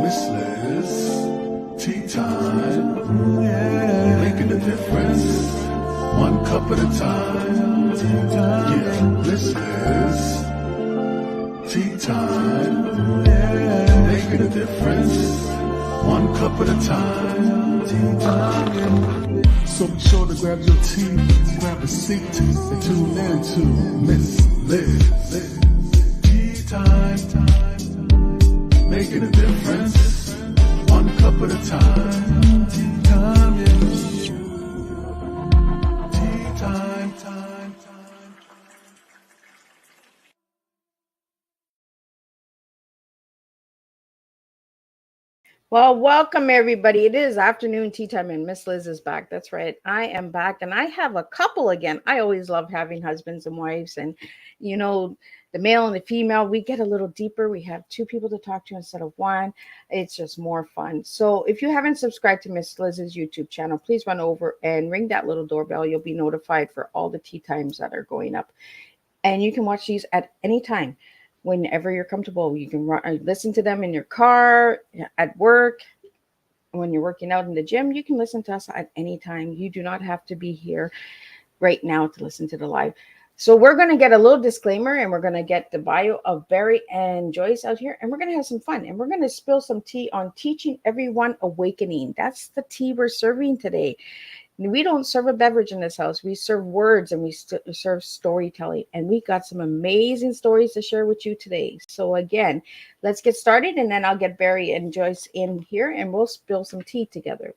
Miss Liz, tea time, yeah, making a difference, one cup at a time, yeah, Miss Liz, tea time, yeah, making a difference, one cup at a time, tea time. So be sure to grab your tea, grab a seat, and tune in to Miss Liz, tea time. Making a difference, one cup at a time. Tea time, yeah. Tea time. Well, welcome everybody. It is afternoon tea time and Miss Liz is back. That's right. I am back and I have a couple again. I always love having husbands and wives and the male and the female, we get a little deeper. We have two people to talk to instead of one. It's just more fun. So if you haven't subscribed to Miss Liz's YouTube channel, please run over and ring that little doorbell. You'll be notified for all the tea times that are going up. And you can watch these at any time. Whenever you're comfortable, you can listen to them in your car, at work, when you're working out in the gym. You can listen to us at any time. You do not have to be here right now to listen to the live. So we're going to get a little disclaimer and we're going to get the bio of Barry and Joyce out here and we're going to have some fun and we're going to spill some tea on teaching everyone awakening. That's the tea we're serving today. We don't serve a beverage in this house. We serve words and we serve storytelling. And we got some amazing stories to share with you today. So again, let's get started and then I'll get Barry and Joyce in here and we'll spill some tea together.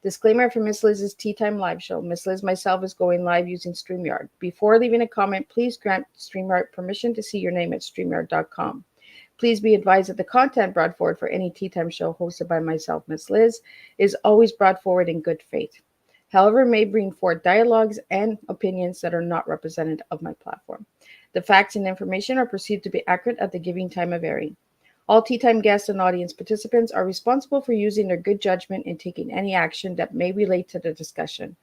Disclaimer for Miss Liz's Tea Time live show. Miss Liz myself is going live using StreamYard. Before leaving a comment, please grant StreamYard permission to see your name at StreamYard.com. Please be advised that the content brought forward for any Tea Time show hosted by myself, Miss Liz, is always brought forward in good faith. However, may bring forth dialogues and opinions that are not representative of my platform. The facts and information are perceived to be accurate at the giving time of airing. All Tea Time guests and audience participants are responsible for using their good judgment in taking any action that may relate to the discussion.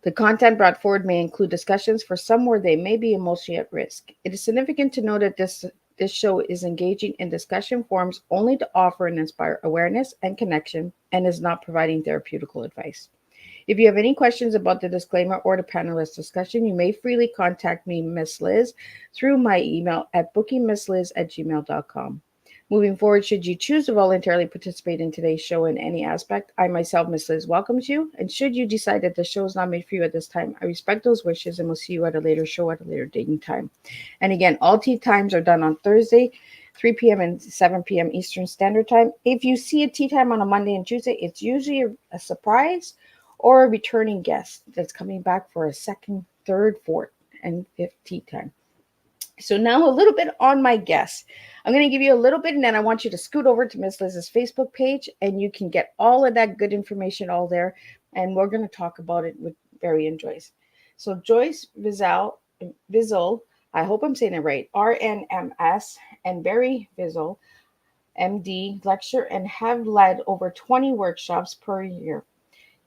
The content brought forward may include discussions for some where they may be emotionally at risk. It is significant to note that this show is engaging in discussion forums only to offer and inspire awareness and connection and is not providing therapeutical advice. If you have any questions about the disclaimer or the panelist discussion, you may freely contact me, Miss Liz, through my email at bookingmissliz@gmail.com. Moving forward, should you choose to voluntarily participate in today's show in any aspect, I myself, Miss Liz, welcomes you. And should you decide that the show is not made for you at this time, I respect those wishes and will see you at a later show at a later date and time. And again, all tea times are done on Thursday, 3 p.m. and 7 p.m. Eastern Standard Time. If you see a tea time on a Monday and Tuesday, it's usually a surprise or a returning guest that's coming back for a second, third, fourth, and fifth tea time. So now a little bit on my guests. I'm going to give you a little bit, and then I want you to scoot over to Miss Liz's Facebook page, and you can get all of that good information all there, and we're going to talk about it with Barry and Joyce. So Joyce Vissell, I hope I'm saying it right, RNMS, and Barry Vissell, MD, lecture and have led over 20 workshops per year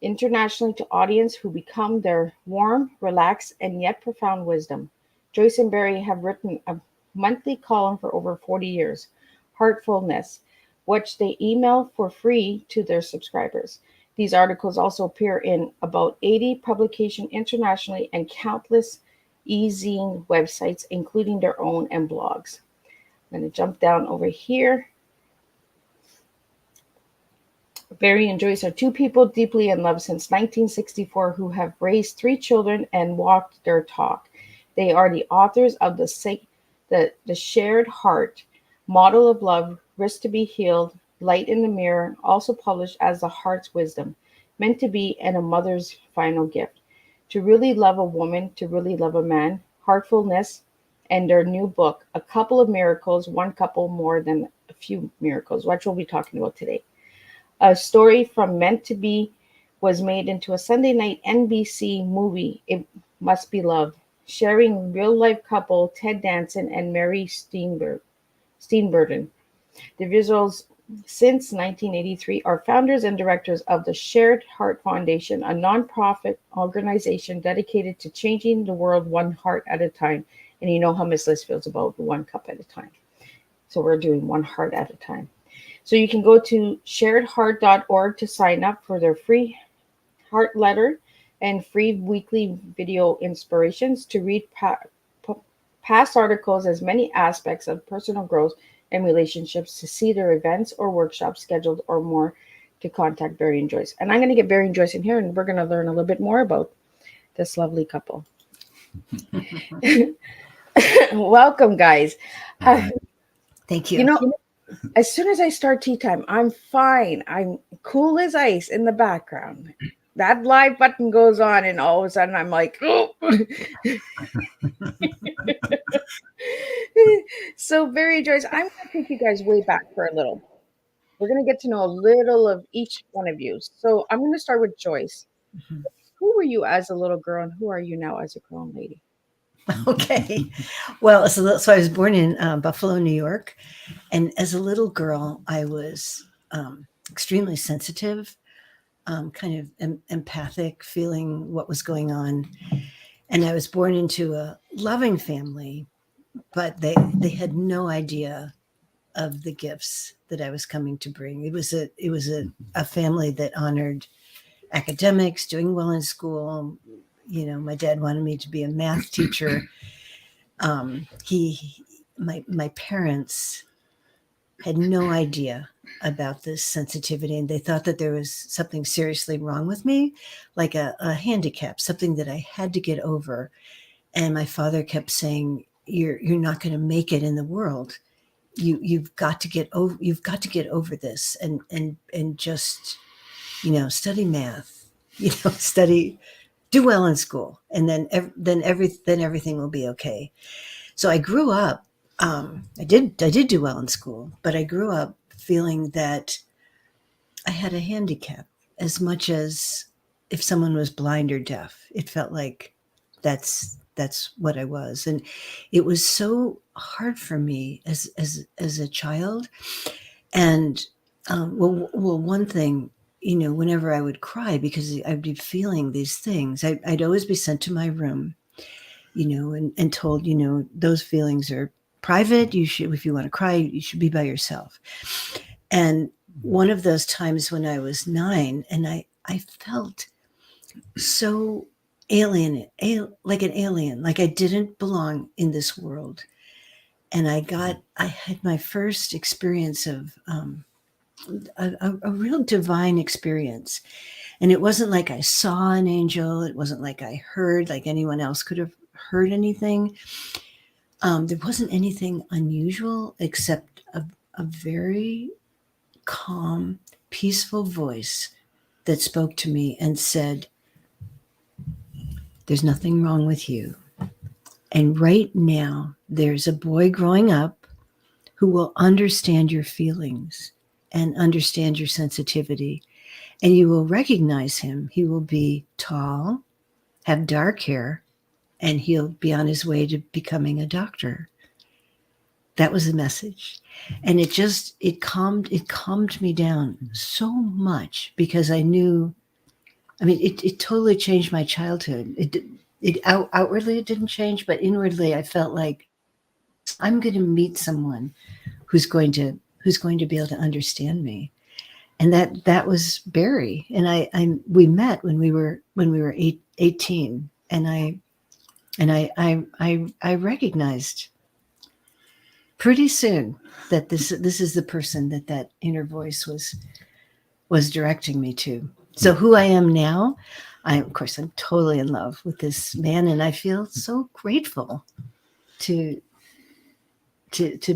internationally to audience who become their warm, relaxed, and yet profound wisdom. Joyce and Barry have written a monthly column for over 40 years, Heartfullness, which they email for free to their subscribers. These articles also appear in about 80 publications internationally and countless e-zine websites, including their own and blogs. I'm going to jump down over here. Barry and Joyce are two people deeply in love since 1964 who have raised 3 children and walked their talk. They are the authors of the Shared Heart, Model of Love, Risk to be Healed, Light in the Mirror, also published as The Heart's Wisdom, Meant to Be, and A Mother's Final Gift. To Really Love a Woman, To Really Love a Man, Heartfullness, and their new book, A Couple of Miracles, One Couple More Than a Few Miracles, which we'll be talking about today. A story from Meant to Be was made into a Sunday night NBC movie, It Must Be Love, sharing real-life couple Ted Danson and Mary Steenburgen. The Vissells, since 1983, are founders and directors of the Shared Heart Foundation, a nonprofit organization dedicated to changing the world one heart at a time. And you know how Miss Liz feels about one cup at a time. So we're doing one heart at a time. So you can go to sharedheart.org to sign up for their free heart letter and free weekly video inspirations to read past articles, as many aspects of personal growth and relationships, to see their events or workshops scheduled or more, to contact Barry and Joyce. And I'm going to get Barry and Joyce in here, and we're going to learn a little bit more about this lovely couple. Welcome, guys. Thank you. You know, as soon as I start tea time, I'm fine. I'm cool as ice in the background. That live button goes on, and all of a sudden I'm like, oh. So, Barry and Joyce, I'm going to take you guys way back for a little. We're going to get to know a little of each one of you. So I'm going to start with Joyce. Mm-hmm. Who were you as a little girl, and who are you now as a grown lady? Okay. Well, so I was born in Buffalo, New York. And as a little girl, I was extremely sensitive, kind of empathic, feeling what was going on. And I was born into a loving family, but they had no idea of the gifts that I was coming to bring. It was a family that honored academics, doing well in school. You know, my dad wanted me to be a math teacher. My parents had no idea about this sensitivity, and they thought that there was something seriously wrong with me, like a handicap, something that I had to get over. And my father kept saying, "You're not going to make it in the world. You've got to get over this, and just, you know, study math, you know, do well in school, and then everything will be okay." So I grew up. I did do well in school, but I grew up feeling that I had a handicap, as much as if someone was blind or deaf. It felt like that's what I was, and it was so hard for me as a child. And well, one thing, you know, whenever I would cry because I'd be feeling these things, I'd always be sent to my room, you know, and told, you know, those feelings are private. You should, if you want to cry, you should be by yourself. And one of those times when I was 9, and I felt so like an alien, like I didn't belong in this world. And I had my first experience of a real divine experience. And it wasn't like I saw an angel. It wasn't like I heard, like anyone else could have heard anything. There wasn't anything unusual except a very calm, peaceful voice that spoke to me and said, "There's nothing wrong with you. And right now, there's a boy growing up who will understand your feelings and understand your sensitivity. And you will recognize him. He will be tall, have dark hair, and he'll be on his way to becoming a doctor." That was the message. And it calmed me down so much, because I knew, I mean, it totally changed my childhood. Outwardly it didn't change, but inwardly I felt like I'm going to meet someone who's going to be able to understand me. And that was Barry. And we met when we were 18, and I recognized pretty soon that this is the person that inner voice was directing me to. So who I am now, I'm totally in love with this man, and I feel so grateful to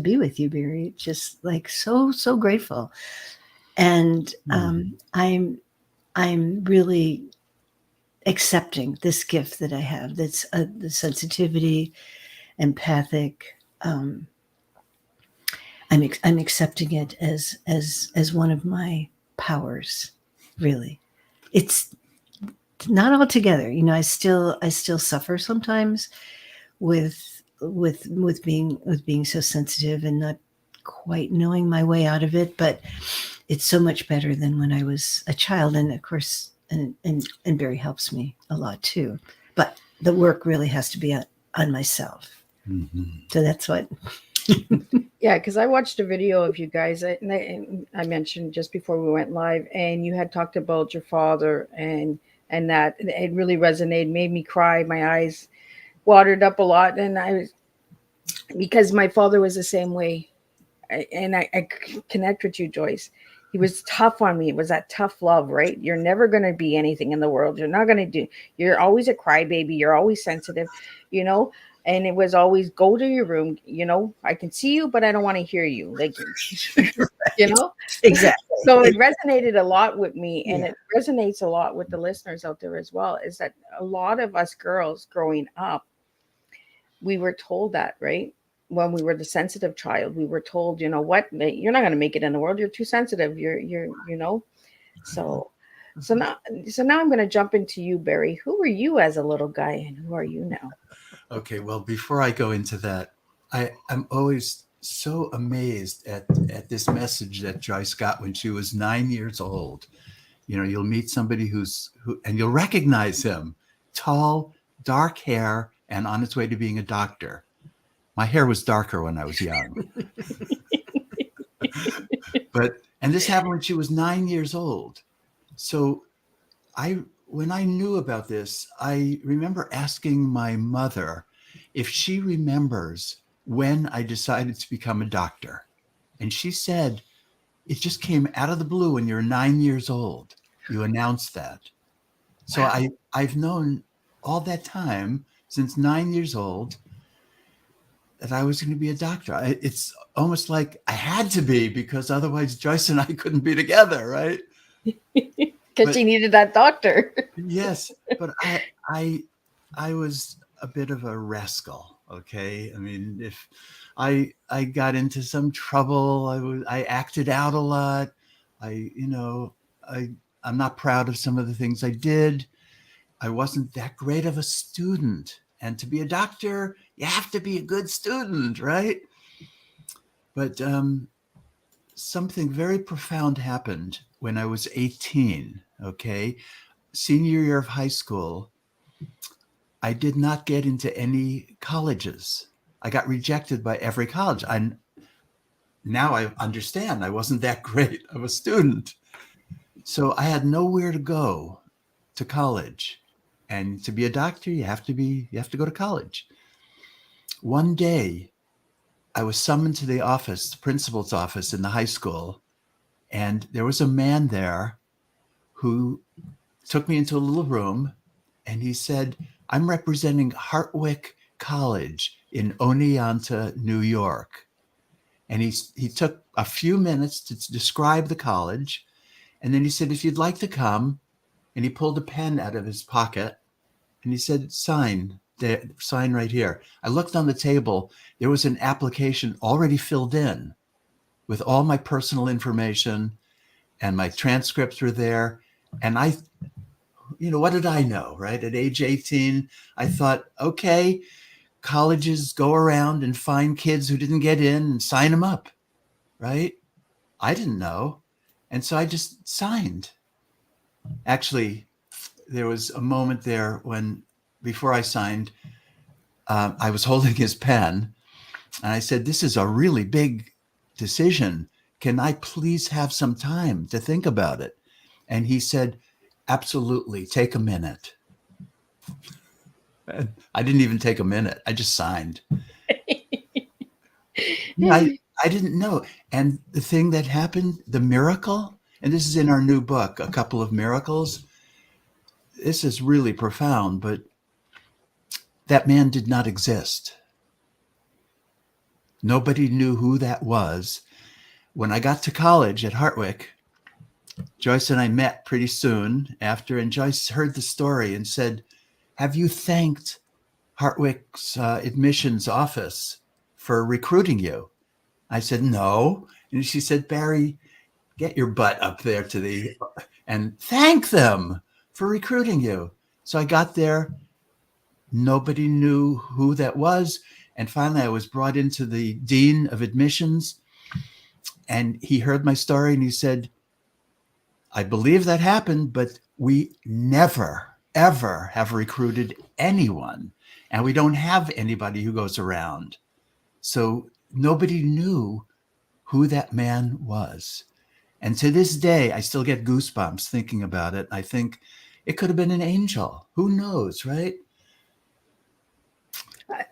be with you, Barry. Just like so grateful. And I'm really accepting this gift that I have. That's the sensitivity, empathic. I'm accepting it as one of my powers. Really, it's not all together. You know, I still suffer sometimes with being so sensitive and not quite knowing my way out of it. But it's so much better than when I was a child, and of course, and Barry helps me a lot too. But the work really has to be on myself. Mm-hmm. So that's what. Yeah, because I watched a video of you guys, and I mentioned just before we went live, and you had talked about your father, and that it really resonated, made me cry. My eyes watered up a lot, and I was because my father was the same way. Connect with you, Joyce. He was tough on me. It was that tough love, right? You're never going to be anything in the world. You're not going to do, you're always a crybaby. You're always sensitive, you know? And it was always go to your room. I can see you, but I don't want to hear you. Like, you Right. know? So Exactly. it resonated a lot with me, and Yeah. it resonates a lot with the listeners out there as well. Is that a lot of us girls growing up, we were told that, right? When we were the sensitive child, we were told, you know what, you're not going to make it in the world. You're too sensitive. You're. So, so now, so now I'm going to jump into you, Barry. Who were you as a little guy, and who are you now? Okay, well, before I go into that, I'm always so amazed at this message that Joyce got when she was 9 years old. You'll meet somebody and you'll recognize him, tall, dark hair, and on its way to being a doctor. My hair was darker when I was young. And this happened when she was 9 years old. So when I knew about this, I remember asking my mother if she remembers when I decided to become a doctor. And she said, it just came out of the blue when you're 9 years old. You announced that. So Wow. I've known all that time, since 9 years old, that I was going to be a doctor. It's almost like I had to be, because otherwise Joyce and I couldn't be together, right? Because she needed that doctor. Yes, but I was a bit of a rascal. Okay, I mean, if I got into some trouble, I acted out a lot. I'm not proud of some of the things I did. I wasn't that great of a student, and to be a doctor, you have to be a good student, right? But something very profound happened when I was 18. Okay, senior year of high school. I did not get into any colleges. I got rejected by every college. Now I understand I wasn't that great of a student. So I had nowhere to go to college. And to be a doctor, you have to go to college. One day I was summoned to the office, the principal's office in the high school, and there was a man there who took me into a little room, and he said, I'm representing Hartwick College in Oneonta, New York. And he took a few minutes to describe the college. And then he said, if you'd like to come, and he pulled a pen out of his pocket, and he said, sign right here. I looked on the table. There was an application already filled in with all my personal information, and my transcripts were there. And what did I know, right? At age 18, I thought, okay, colleges go around and find kids who didn't get in and sign them up, right? I didn't know. And so I just signed. Actually, there was a moment there when, before I signed, I was holding his pen, and I said, this is a really big decision. Can I please have some time to think about it? And he said, absolutely, take a minute. I didn't even take a minute. I just signed. I didn't know. And the thing that happened, the miracle, and this is in our new book, A Couple of Miracles. This is really profound, but that man did not exist. Nobody knew who that was. When I got to college at Hartwick, Joyce and I met pretty soon after, and Joyce heard the story and said, have you thanked Hartwick's admissions office for recruiting you? I said, no. And she said, Barry, get your butt up there and thank them for recruiting you. So I got there. Nobody knew who that was. And finally, I was brought into the dean of admissions, and he heard my story and he said, I believe that happened, but we never, ever have recruited anyone. And we don't have anybody who goes around. So nobody knew who that man was. And to this day, I still get goosebumps thinking about it. I think it could have been an angel. Who knows, right?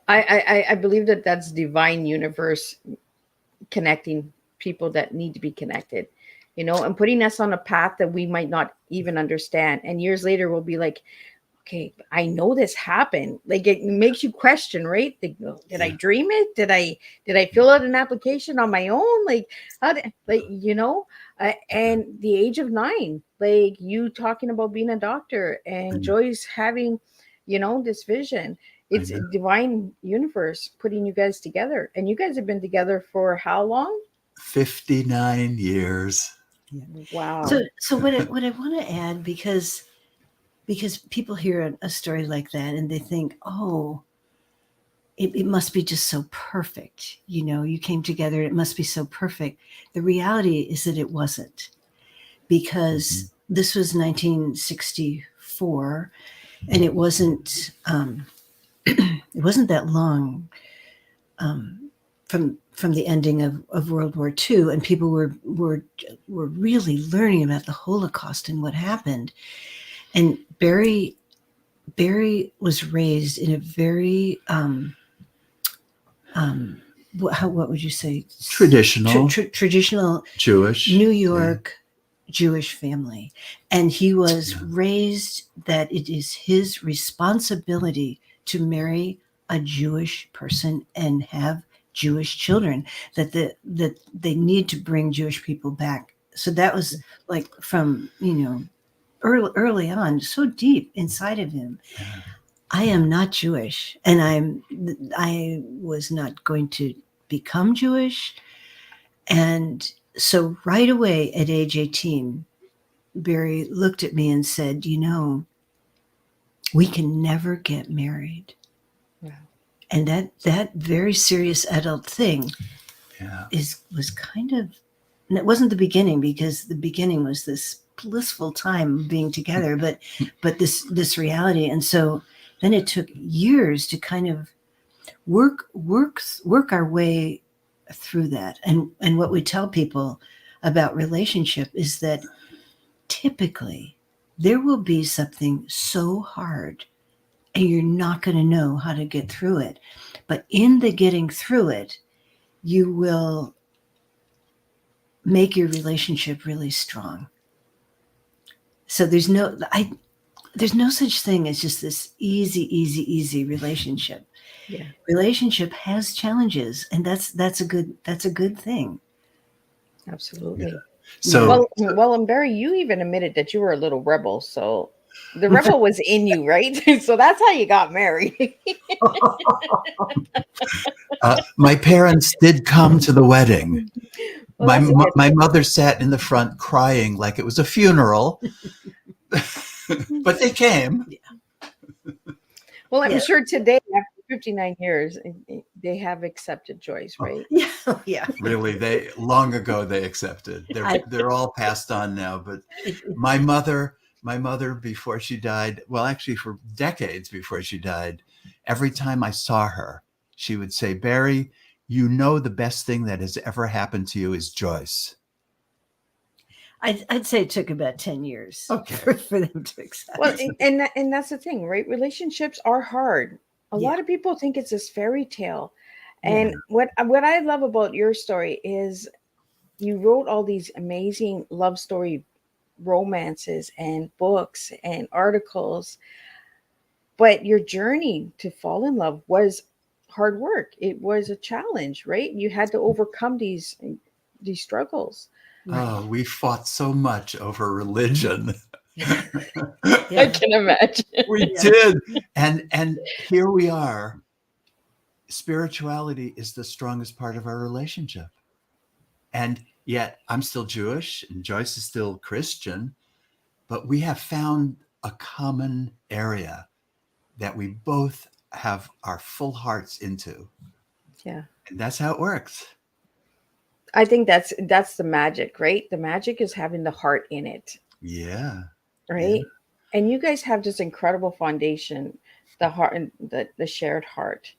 I believe that that's divine universe connecting people that need to be connected, you know, and putting us on a path that we might not even understand. And years later, we'll be like, okay, I know this happened. Like, it makes you question, right? Like, did I dream it? Did I fill out an application on my own? Like, how did, like, you know, and the age of 9, like you talking about being a doctor and Joyce having, you know, this vision. It's a divine universe putting you guys together. And you guys have been together for how long? 59 years. Yeah. Wow. So what I want to add, because people hear a story like that and they think, oh, it must be just so perfect. You know, you came together, it must be so perfect. The reality is that it wasn't, because this was 1964 and it wasn't that long from the ending of World War II, and people were really learning about the Holocaust and what happened. And Barry was raised in a very what would you say? Traditional. Traditional Jewish. New York Jewish family. And he was raised that it is his responsibility to marry a Jewish person and have Jewish children, that they need to bring Jewish people back. So that was like from, you know, early on, so deep inside of him. Yeah. I am not Jewish, and I was not going to become Jewish. And so right away at age 18, Barry looked at me and said, you know, we can never get married. Yeah. And that very serious adult thing was kind of, and it wasn't the beginning, because the beginning was this blissful time being together, but this reality. And so then it took years to kind of work our way through that. And what we tell people about relationship is that typically there will be something so hard and you're not going to know how to get through it. But in the getting through it, you will make your relationship really strong. So there's no such thing as just this easy relationship. Yeah. Relationship has challenges, and that's a good thing. Absolutely. Yeah. So well, and Barry, you even admitted that you were a little rebel. So the rebel was in you, right? So that's how you got married. my parents did come to the wedding. Well, My mother sat in the front crying like it was a funeral, but they came. well, I'm sure today, after 59 years, they have accepted Joyce, right? Yeah. Really, long ago they accepted. They're all passed on now. But my mother, before she died, well, actually for decades before she died, every time I saw her, she would say, Barry, you know, the best thing that has ever happened to you is Joyce. I'd say it took about 10 years for them to accept. Well, and that's the thing, right? Relationships are hard. A lot of people think it's this fairy tale. And what I love about your story is you wrote all these amazing love story romances and books and articles. But your journey to fall in love was hard work. It was a challenge, right? You had to overcome these struggles. Oh, we fought so much over religion. I can imagine. We did. And here we are. Spirituality is the strongest part of our relationship. And yet I'm still Jewish and Joyce is still Christian, but we have found a common area that we both have our full hearts into. Yeah. And that's how it works. I think that's the magic, right? The magic is having the heart in it. Yeah. Right. Yeah. And you guys have this incredible foundation, the heart and the shared heart.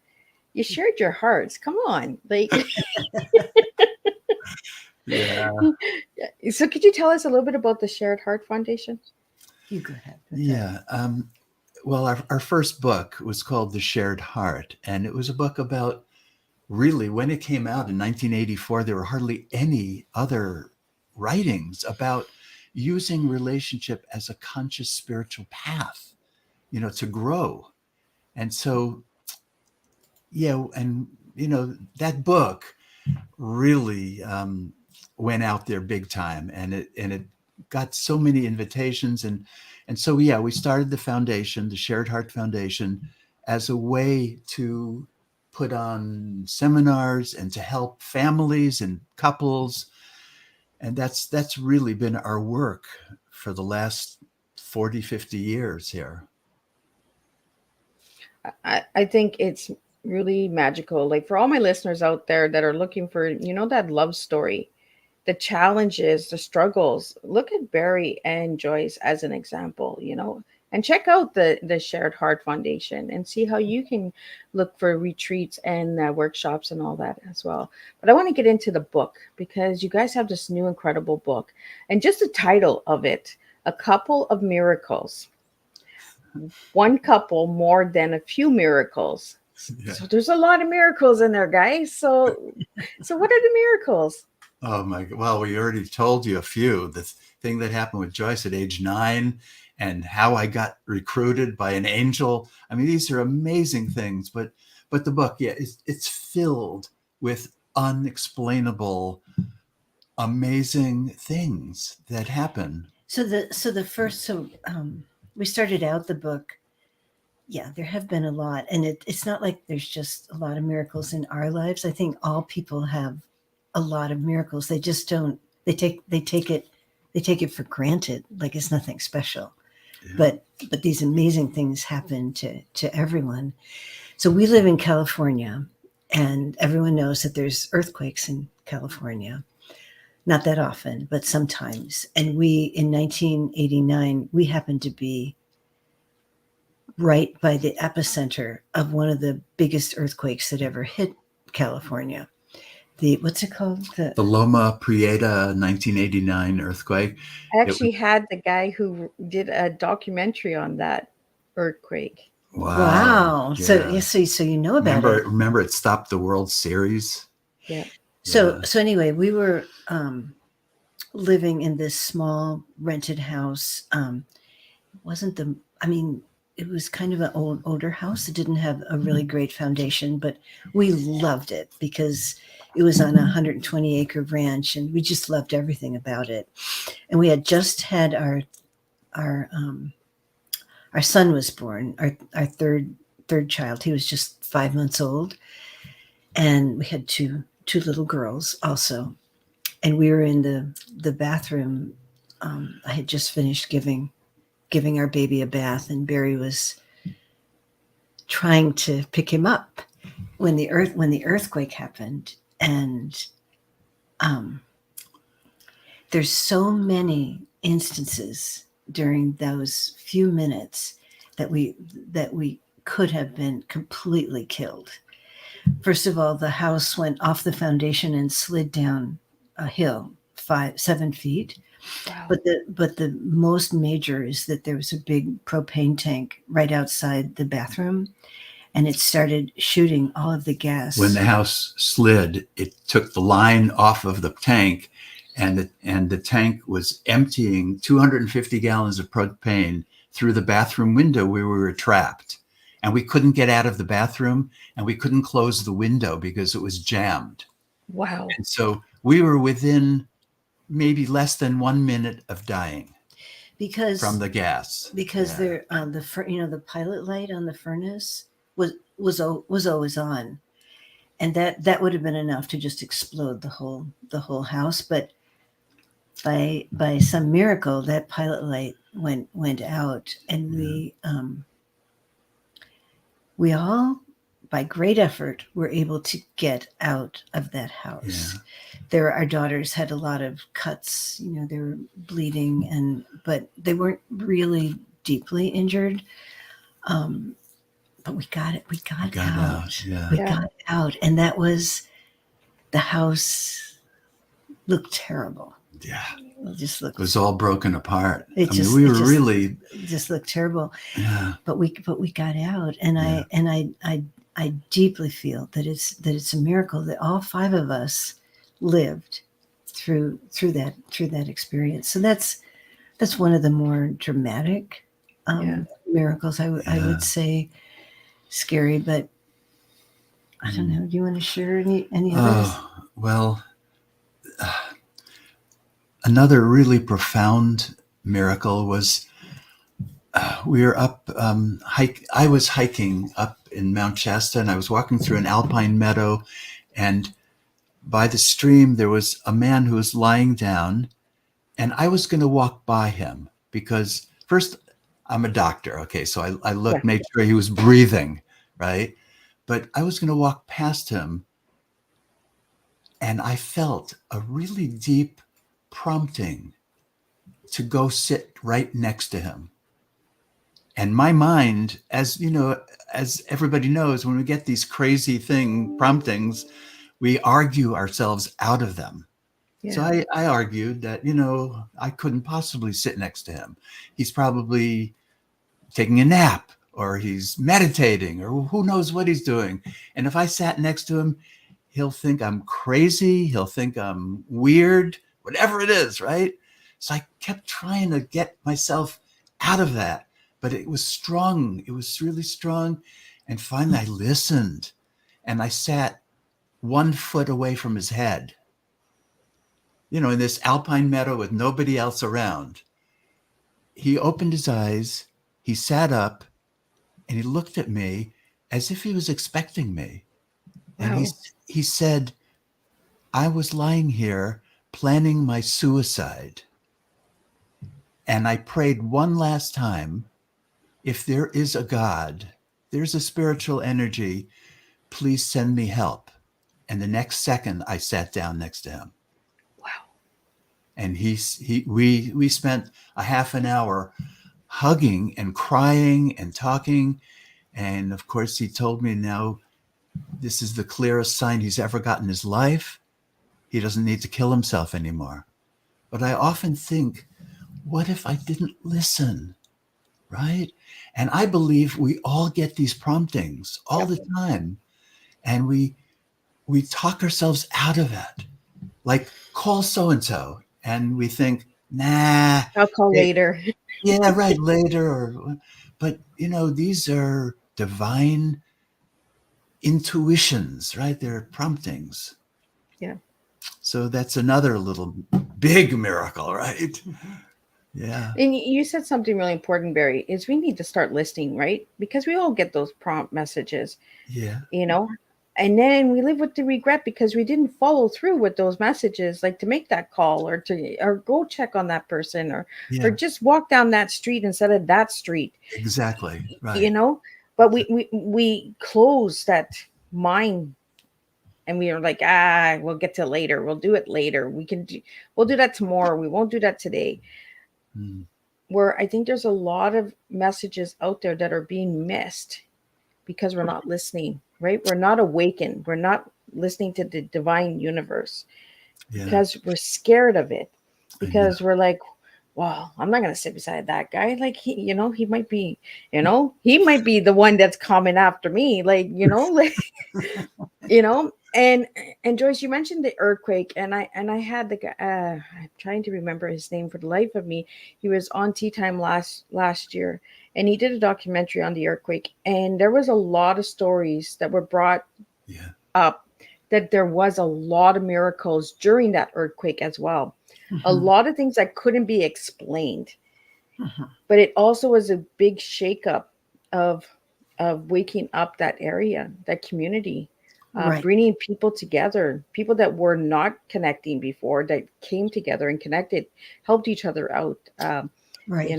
You shared your hearts. Come on. Like, Yeah. so could you tell us a little bit about the Shared Heart Foundation? You go ahead. with that. Yeah. Well, our first book was called The Shared Heart, and it was a book about, really, when it came out in 1984, there were hardly any other writings about using relationship as a conscious spiritual path, to grow. And so, yeah, and that book really went out there big time, and it got so many invitations, and so yeah, we started the foundation, the Shared Heart Foundation, as a way to put on seminars and to help families and couples, and that's really been our work for the last 40-50 years here. I think it's really magical. Like for all my listeners out there that are looking for, that love story, the challenges, the struggles. Look at Barry and Joyce as an example, and check out the Shared Heart Foundation and see how you can look for retreats and workshops and all that as well. But I want to get into the book because you guys have this new incredible book, and just the title of it, A Couple of Miracles. One couple more than a few miracles. Yeah. So there's a lot of miracles in there, guys. So what are the miracles? Oh my God. Well, we already told you a few. The thing that happened with Joyce at age 9 and how I got recruited by an angel. I mean, these are amazing things, but the book, yeah, it's filled with unexplainable, amazing things that happen. We started out the book. Yeah, there have been a lot, and it's not like there's just a lot of miracles in our lives. I think all people have a lot of miracles. They just don't. They take it for granted, like it's nothing special. Yeah. But these amazing things happen to everyone. So we live in California, and everyone knows that there's earthquakes in California. Not that often, but sometimes. And in 1989, we happened to be right by the epicenter of one of the biggest earthquakes that ever hit California. What's it called? The Loma Prieta 1989 earthquake. I actually had the guy who did a documentary on that earthquake. Wow. Yeah. So you know about it. Remember it stopped the World Series? Yeah. So anyway, we were living in this small rented house. It was kind of an older house. It didn't have a really great foundation, but we loved it because it was on a 120-acre ranch, and we just loved everything about it. And we had just had our son was born, our third child. He was just 5 months old, and we had two little girls also. And we were in the bathroom. I had just finished giving our baby a bath, and Barry was trying to pick him up when the earthquake happened. And there's so many instances during those few minutes that we could have been completely killed. First of all, the house went off the foundation and slid down a hill 7 feet. Wow. But the most major is that there was a big propane tank right outside the bathroom, and it started shooting all of the gas. When the house slid, it took the line off of the tank, and the tank was emptying 250 gallons of propane through the bathroom window where we were trapped. And we couldn't get out of the bathroom, and we couldn't close the window because it was jammed. Wow. And so we were within maybe less than 1 minute of dying from the gas. Because the pilot light on the furnace was always on, and that would have been enough to just explode the whole house. But by some miracle, that pilot light went out, and we all, by great effort, were able to get out of that house. Yeah. Our daughters had a lot of cuts, they were bleeding, but they weren't really deeply injured. But but we got it. We got got out. out, yeah. We Yeah. got out. And that was, the house looked terrible. Yeah. It just It looked, was all broken apart. It I just- mean, we it were just- really, it just looked terrible. yeah. But we got out. And Yeah. I deeply feel that it's a miracle that all 5 of us lived through that experience. So that's one of the more dramatic Yeah. miracles. I Yeah. would say scary, but I don't know. Do you want to share any others? Oh, well, another really profound miracle was we were up I was hiking up in Mount Shasta, and I was walking through an alpine meadow, and by the stream there was a man who was lying down, and I was going to walk by him because first, I'm a doctor, okay, so I looked, made sure he was breathing, right? But I was going to walk past him, and I felt a really deep prompting to go sit right next to him. And my mind, as you know, as everybody knows, when we get these crazy promptings, we argue ourselves out of them. Yeah. So I argued that, I couldn't possibly sit next to him. He's probably taking a nap, or he's meditating, or who knows what he's doing. And if I sat next to him, he'll think I'm crazy. He'll think I'm weird, whatever it is, right? So I kept trying to get myself out of that, but it was strong. It was really strong. And finally I listened, and I sat 1 foot away from his head, in this alpine meadow with nobody else around. He opened his eyes, he sat up, and he looked at me as if he was expecting me. And Wow. he said, I was lying here planning my suicide. And I prayed one last time, if there is a God, there's a spiritual energy, please send me help. And the next second I sat down next to him. Wow. And we spent a half an hour hugging and crying and talking. And of course, he told me now this is the clearest sign he's ever got in his life. He doesn't need to kill himself anymore. But I often think, what if I didn't listen, right? And I believe we all get these promptings all the time. And we talk ourselves out of it. Like, call so-and-so. And we think, nah. I'll call later. Yeah, right, later. But, these are divine intuitions, right? They're promptings. Yeah. So that's another little big miracle, right? Yeah. And you said something really important, Barry, is we need to start listening, right? Because we all get those prompt messages, Yeah. and then we live with the regret because we didn't follow through with those messages, like to make that call or go check on that person or just walk down that street instead of that street. Exactly. Right. But we close that mind, and we are like, we'll get to it later. We'll do it later. We'll do that tomorrow. We won't do that today. Where I think there's a lot of messages out there that are being missed because we're not listening, right? We're not awakened. We're not listening to the divine universe because we're scared of it, because we're like, well, I'm not going to sit beside that guy. Like, he might be, he might be the one that's coming after me. Like, and Joyce, you mentioned the earthquake, and I had the guy, I'm trying to remember his name for the life of me. He was on Teatime last year, and he did a documentary on the earthquake, and there was a lot of stories that were brought up that there was a lot of miracles during that earthquake as well. A lot of things that couldn't be explained, but it also was a big shakeup of waking up that area, that community. Bringing people together, people that were not connecting before, that came together and connected, helped each other out. Right.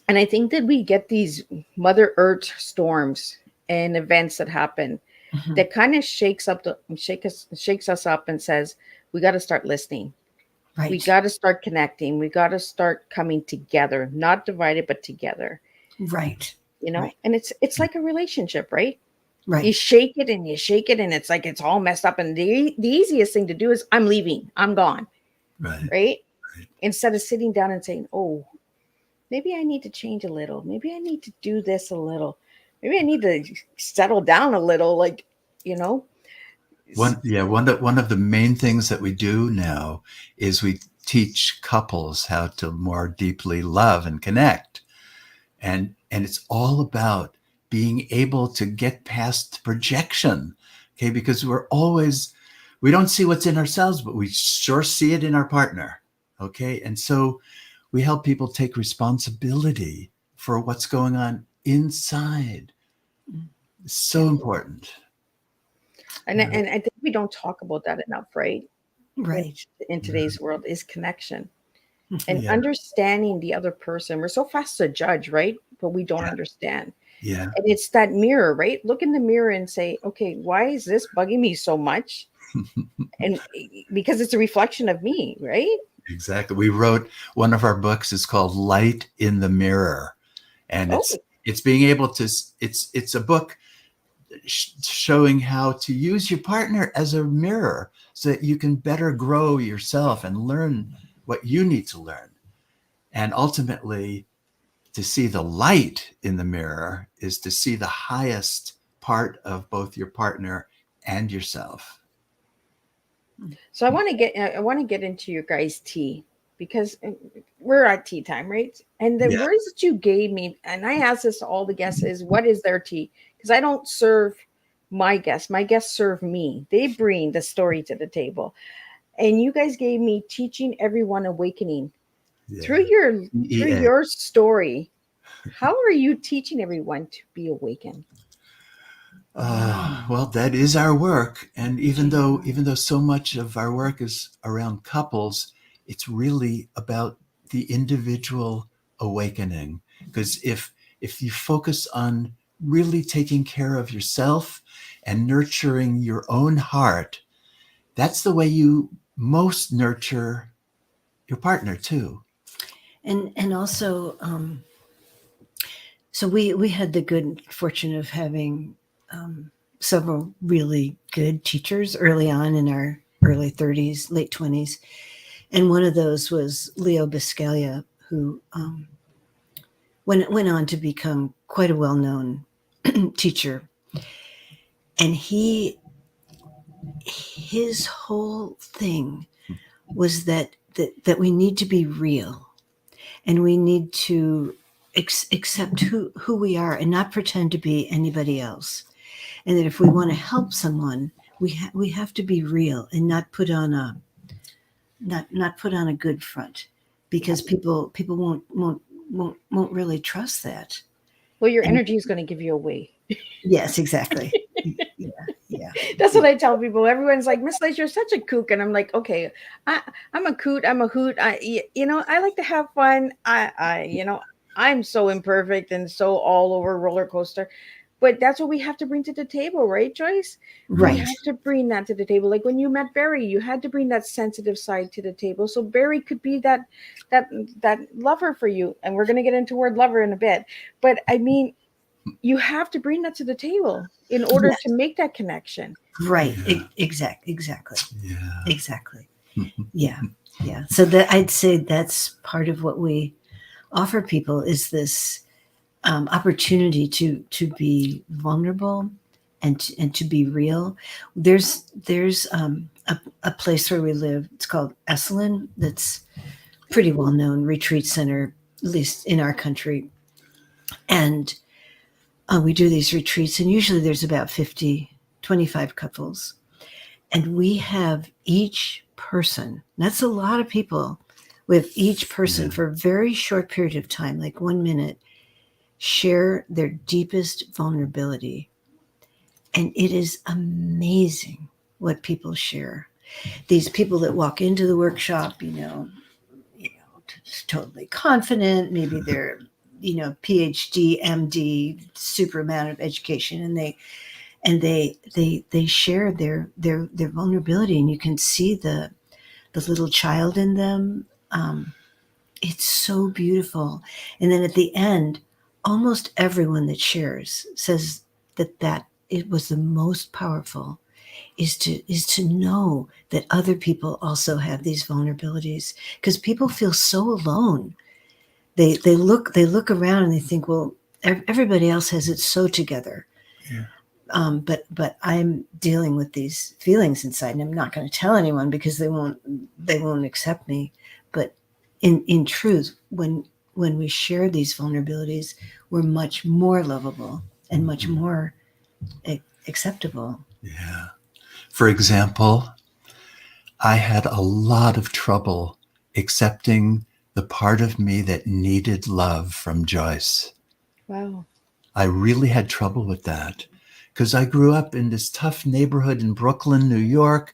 And I think that we get these Mother Earth storms and events that happen that kind of shakes us up and says, we got to start listening. Right. We got to start connecting. We got to start coming together, not divided, but together. Right. you know, Right. and it's like a relationship, right? You Right. shake it and you shake it, and it's like it's all messed up. And the easiest thing to do is I'm leaving, I'm gone, Right. right? Instead of sitting down and saying, oh, maybe I need to change a little. Maybe I need to do this a little. Maybe I need to settle down a little. Like, you know, One of the main things that we do now is we teach couples how to more deeply love and connect. And it's all about being able to get past projection. Okay, because we don't see what's in ourselves, but we sure see it in our partner. Okay. And so we help people take responsibility for what's going on inside. It's so important. and I think we don't talk about that enough, right? Right. In today's world is connection and Yeah. understanding the other person. We're so fast to judge, right? But we don't Yeah. understand. Yeah. And it's that mirror, right? Look in the mirror and say, okay, why is this bugging me so much? And because it's a reflection of me, right? Exactly. We wrote one of our books is called Light in the Mirror. And Oh, it's being able to it's a book showing how to use your partner as a mirror so that you can better grow yourself and learn what you need to learn. And ultimately, to see the light in the mirror is to see the highest part of both your partner and yourself. so I want to get into your guys' tea because we're at tea time, right? And the Yeah. words that you gave me, and I ask this to all the guests, is what is their tea? Because I don't serve my guests. My guests serve me. They bring the story to the table. And you guys gave me teaching everyone awakening. Yeah. Through EA. your story, how are you teaching everyone to be awakened? Well, that is our work, and even though so much of our work is around couples, it's really about the individual awakening. Because if you focus on really taking care of yourself and nurturing your own heart, that's the way you most nurture your partner too. And also, so we had the good fortune of having several really good teachers early on in our early 30s, late 20s. And one of those was Leo Biscaglia, who went on to become quite a well-known teacher. And his whole thing was that we need to be real, and we need to accept who we are and not pretend to be anybody else. And that if we want to help someone, we have to be real and not put on a good front, because people won't really trust that. Well, your And energy is going to give you away. yes, exactly. Yeah. That's what I tell people. Everyone's like, Miss Liz, you're such a kook. And I'm like, okay, I'm a coot. I'm a hoot. I like to have fun. I'm so imperfect and so all over roller coaster. But that's what we have to bring to the table, right, Joyce? We Right. have to bring that to the table. Like when you met Barry, you had to bring that sensitive side to the table. So Barry could be that lover for you. And we're going to get into word lover in a bit. But I mean, you have to bring that to the table in order Yes. to make that connection. Right. Yeah. Exactly. Yeah. Exactly. Yeah. So that, I'd say that's part of what we offer people, is this opportunity to be vulnerable and to be real. There's a place where we live. It's called Esalen. That's pretty well known retreat center, at least in our country. And we do these retreats, and usually there's about 25 couples. And we have each person, that's a lot of people, with each person for a very short period of time, like 1 minute, share their deepest vulnerability. And it is amazing what people share. These people that walk into the workshop, totally confident, maybe they're, PhD, MD, super amount of education, and they share their vulnerability, and you can see the little child in them. It's so beautiful. And then at the end, almost everyone that shares says that it was the most powerful, is to know that other people also have these vulnerabilities, because people feel so alone. They look around and they think, well, everybody else has it so together. Yeah. But I'm dealing with these feelings inside, and I'm not going to tell anyone because they won't accept me. But in truth, when we share these vulnerabilities, we're much more lovable and much more acceptable. Yeah. For example, I had a lot of trouble accepting the part of me that needed love from Joyce. Wow. I really had trouble with that because I grew up in this tough neighborhood in Brooklyn, New York.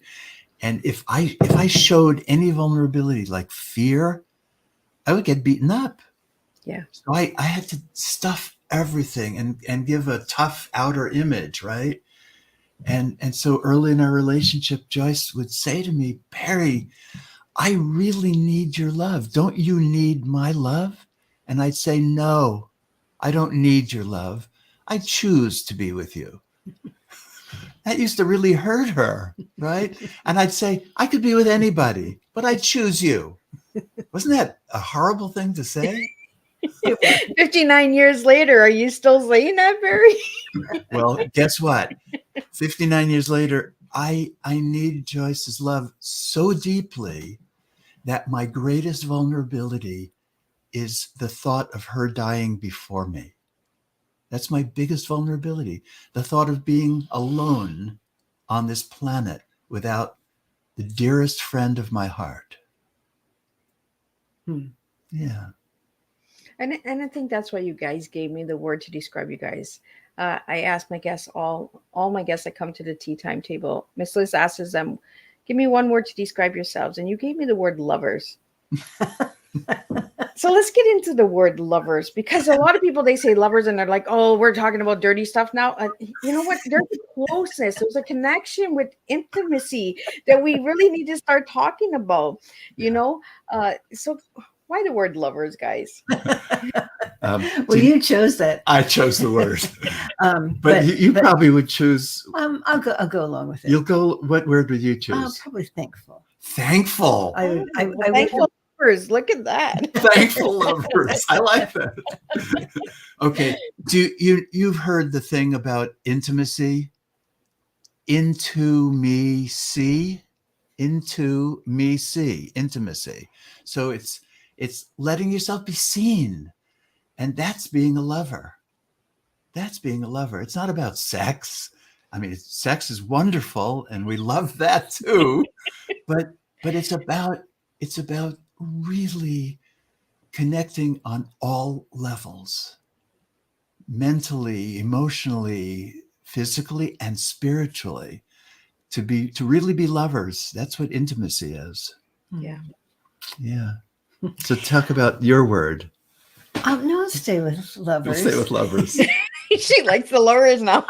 And if I showed any vulnerability like fear, I would get beaten up. Yeah. So I had to stuff everything and give a tough outer image, right? And so early in our relationship, Joyce would say to me, Barry, I really need your love. Don't you need my love? And I'd say, no, I don't need your love. I choose to be with you. That used to really hurt her, right? And I'd say, I could be with anybody, but I choose you. Wasn't that a horrible thing to say? 59 years later, are you still saying that, Barry? Well, guess what? 59 years later, I need Joyce's love so deeply that my greatest vulnerability is the thought of her dying before me. That's my biggest vulnerability. The thought of being alone on this planet without the dearest friend of my heart. Yeah. And I think that's why you guys gave me the word to describe you guys. I asked my guests, all my guests that come to the tea time table, Miss Liz asks them, give me one word to describe yourselves. And you gave me the word lovers. So let's get into the word lovers, because a lot of people, they say lovers and they're like, oh, we're talking about dirty stuff now. You know what? There's a closeness. There's a connection with intimacy that we really need to start talking about, you know? So why the word lovers, guys? Well, you chose that. I chose the word. But you probably would choose. I'll go along with it. You'll go. What word would you choose? Probably thankful. Thankful. I Thankful lovers. Look at that. Thankful lovers. I like that. Okay. You've heard the thing about intimacy? Into me see. Intimacy. So it's letting yourself be seen. And that's being a lover. That's being a lover. It's not about sex. I mean, sex is wonderful and we love that too. but it's about really connecting on all levels. Mentally, emotionally, physically, and spiritually. To really be lovers. That's what intimacy is. Yeah. Yeah. So talk about your word. No, I'll stay with lovers. We'll stay with lovers. She likes the lovers now.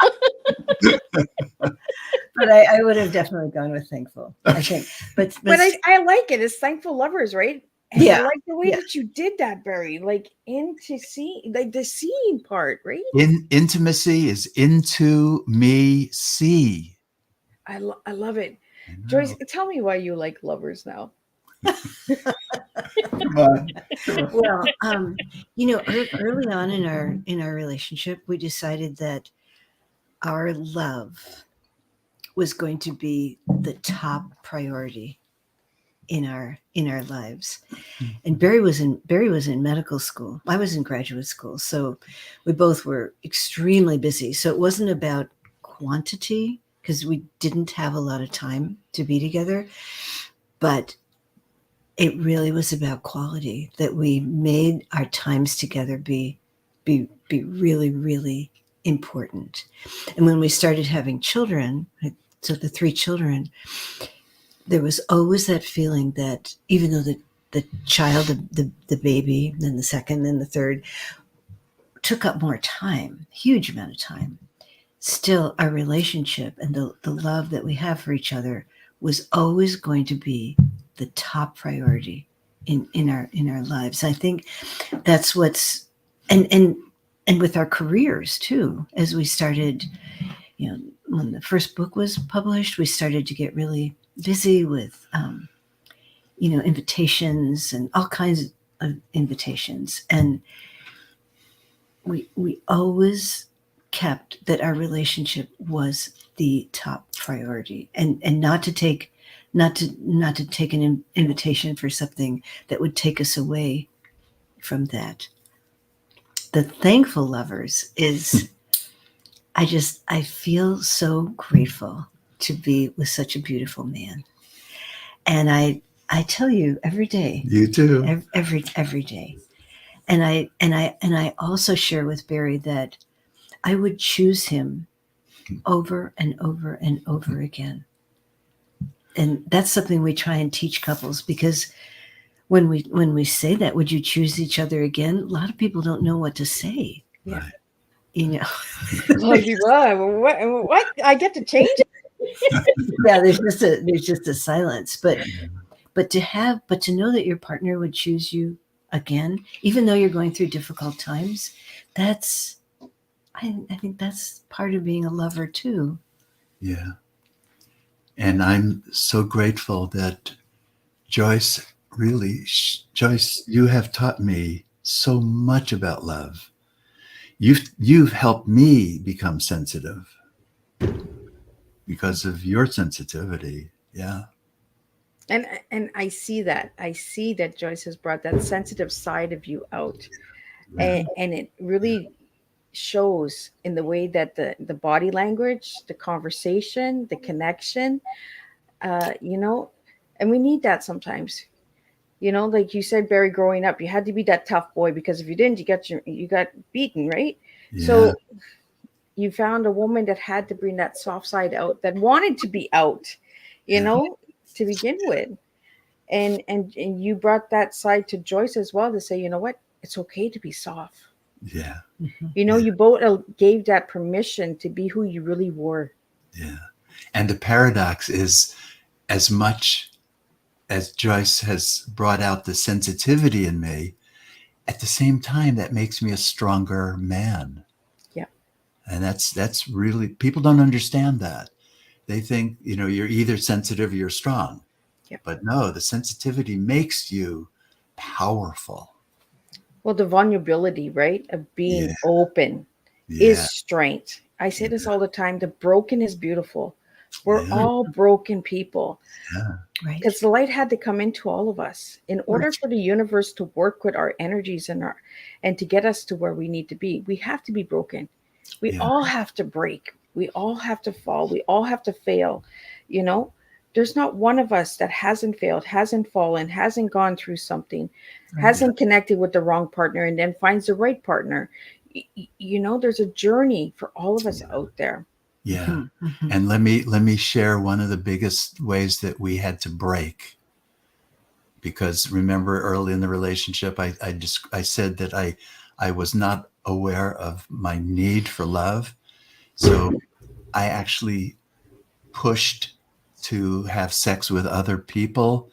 But I would have definitely gone with thankful, I think. But I like it. It's thankful lovers, right? And Yeah. I like the way that you did that, Barry. Like like the seeing part, right? Intimacy is into me see. I love it. Joyce, tell me why you like lovers now. Well, early on in our relationship, we decided that our love was going to be the top priority in our lives. And Barry was in medical school. I was in graduate school, so we both were extremely busy. So it wasn't about quantity, because we didn't have a lot of time to be together, but it really was about quality, that we made our times together be really, really important. And when we started having children, so the 3 children, there was always that feeling that even though the child, the baby, then the second, then the third, took up more time, huge amount of time, still our relationship and the love that we have for each other was always going to be the top priority in our lives. I think that's what's and and with our careers too, as we started, when the first book was published, we started to get really busy with, invitations and all kinds of invitations. And we always kept that our relationship was the top priority, and not to take an invitation for something that would take us away from that. The Thankful Lovers is, I feel so grateful to be with such a beautiful man. And I tell you every day. You too. Every day. And I also share with Barry that I would choose him over and over and over again. And that's something we try and teach couples, because when we say that, would you choose each other again? A lot of people don't know what to say. Right. What? I get to change it? Yeah, there's just a silence. But to know that your partner would choose you again, even though you're going through difficult times, I think that's part of being a lover too. Yeah. And I'm so grateful that Joyce, you have taught me so much about love. You've helped me become sensitive because of your sensitivity. Yeah. And I see that Joyce has brought that sensitive side of you out. And it really shows in the way that the body language, the conversation, the connection, and we need that sometimes. Like you said, Barry, growing up, you had to be that tough boy, because if you didn't, you got beaten, right? Yeah. So you found a woman that had to bring that soft side out, that wanted to be out, to begin with. And you brought that side to Joyce as well, to say, you know what, it's okay to be soft. Yeah. You both gave that permission to be who you really were. Yeah. And the paradox is, as much as Joyce has brought out the sensitivity in me, at the same time, that makes me a stronger man. Yeah. And that's really, people don't understand that. They think, you're either sensitive or you're strong. Yeah. But no, the sensitivity makes you powerful. Well, the vulnerability, right, of being open is strength. I say this all the time. The broken is beautiful. We're all broken people. Yeah. Right. Because the light had to come into all of us in order for the universe to work with our energies and to get us to where we need to be. We have to be broken. We all have to break. We all have to fall. We all have to fail. There's not one of us that hasn't failed, hasn't fallen, hasn't gone through something, hasn't connected with the wrong partner, and then finds the right partner. There's a journey for all of us out there. Yeah. And let me share one of the biggest ways that we had to break. Because remember, early in the relationship, I said that I was not aware of my need for love. So I actually pushed to have sex with other people.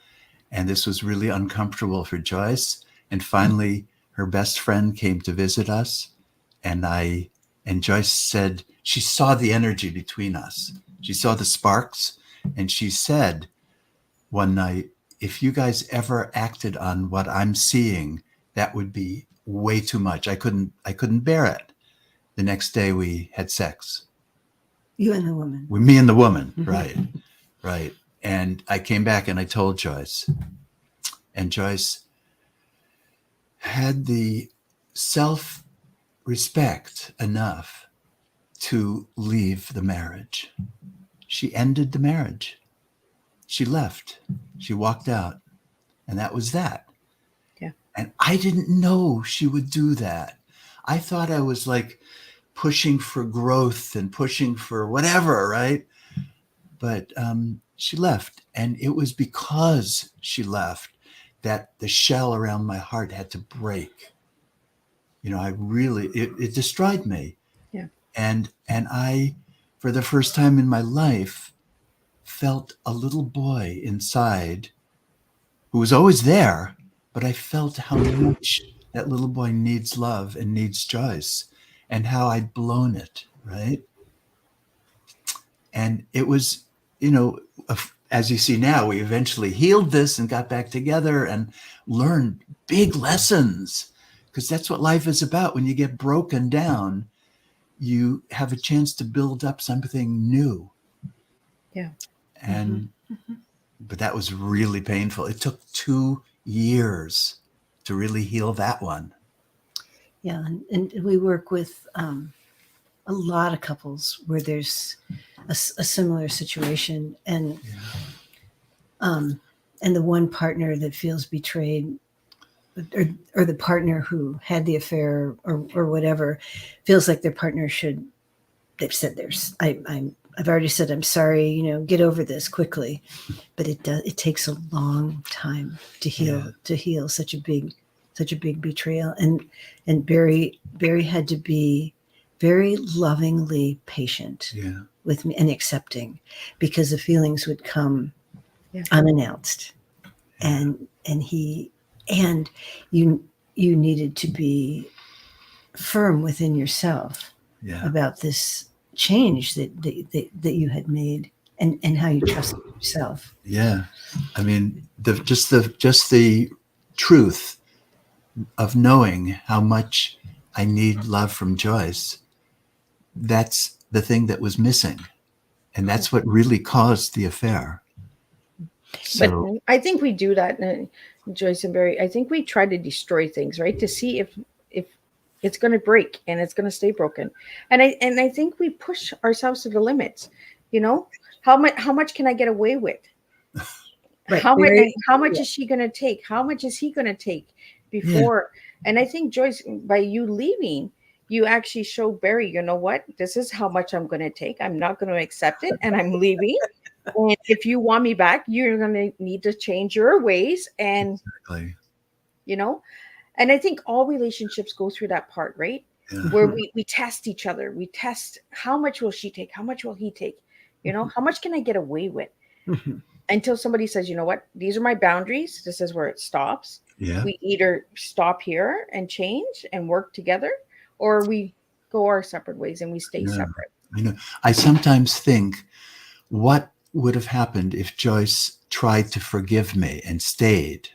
And this was really uncomfortable for Joyce. And finally, her best friend came to visit us. And Joyce said, she saw the energy between us. She saw the sparks. And she said one night, if you guys ever acted on what I'm seeing, that would be way too much. I couldn't bear it. The next day we had sex. You and the woman. With me and the woman, right. Right. And I came back and I told Joyce. And Joyce had the self-respect enough to leave the marriage. She ended the marriage. She left. She walked out. And that was that. Yeah. And I didn't know she would do that. I thought I was like pushing for growth and pushing for whatever, right? But she left. And it was because she left that the shell around my heart had to break. It destroyed me. Yeah. And I, for the first time in my life, felt a little boy inside who was always there, but I felt how much that little boy needs love and needs Joyce. and how I'd blown it, right? And it was, you know, as you see now, we eventually healed this and got back together and learned big lessons, because that's what life is about. When you get broken down, you have a chance to build up something new. Yeah. And but that was really painful. It took 2 years to really heal that one. Yeah, and we work with a lot of couples where there's a similar situation, and the one partner that feels betrayed, or the partner who had the affair or whatever, feels like their partner should. They've said I've already said I'm sorry. You know, get over this quickly, but it takes a long time to heal such a big betrayal. And Barry had to be very lovingly patient with me and accepting, because the feelings would come unannounced, and you needed to be firm within yourself about this change that you had made, and how you trusted yourself. Yeah, I mean, just the truth of knowing how much I need love from Joyce. That's the thing that was missing, and that's what really caused the affair. So, but I think we do that, Joyce and Barry. I think we try to destroy things, right, to see if it's going to break, and it's going to stay broken. And I think we push ourselves to the limits. You know, how much can I get away with? Right. How much is she going to take? How much is he going to take before? And I think, Joyce, by you leaving, you actually show Barry, you know what? This is how much I'm going to take. I'm not going to accept it, and I'm leaving. And if you want me back, you're going to need to change your ways. And, you know, and I think all relationships go through that part, right? Where we test each other. We test, how much will she take? How much will he take? You know, how much can I get away with? Until somebody says, you know what, these are my boundaries. This is where it stops. We either stop here and change and work together, or we go our separate ways and we stay separate. I know. I sometimes think, what would have happened if Joyce tried to forgive me and stayed?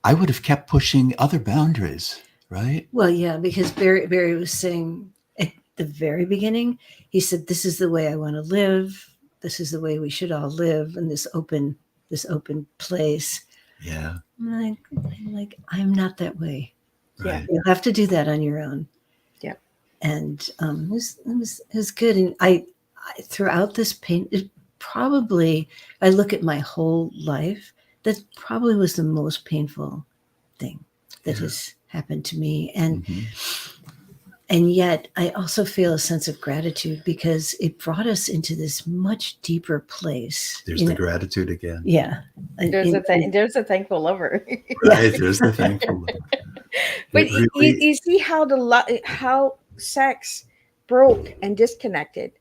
I would have kept pushing other boundaries, right? Well, yeah, because Barry was saying at the very beginning, he said, this is the way I want to live. This is the way we should all live in this open place. Yeah. I'm like, I'm not that way. Right. You'll have to do that on your own. Yeah. And it was good. And I throughout this pain, I look at my whole life, that probably was the most painful thing that has happened to me. And yet I also feel a sense of gratitude, because it brought us into this much deeper place. There's the gratitude again. Yeah. There's a thankful lover. Right. There's the thankful lover. But you see how sex broke and disconnected.